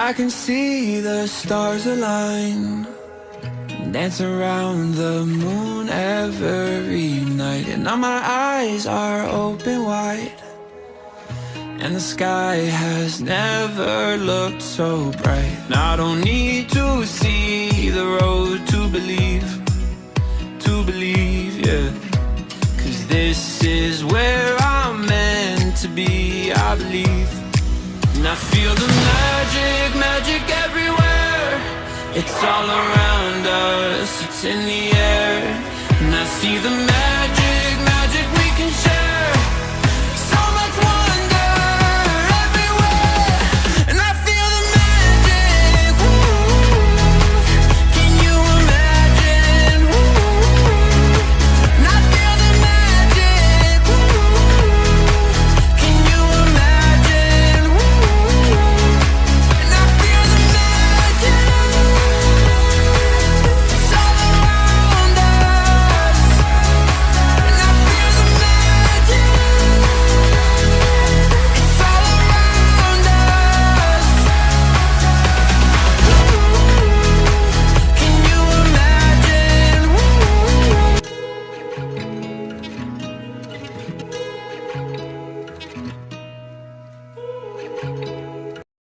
I can see the stars align, dance around the moon every night. And now my eyes are open wide, and the sky has never looked so bright. Now I don't need to see the road to believe, yeah. 'Cause this is where I'm meant to be, I believe. And I feel the magic everywhere. It's all around us, it's in the air. And I see the magic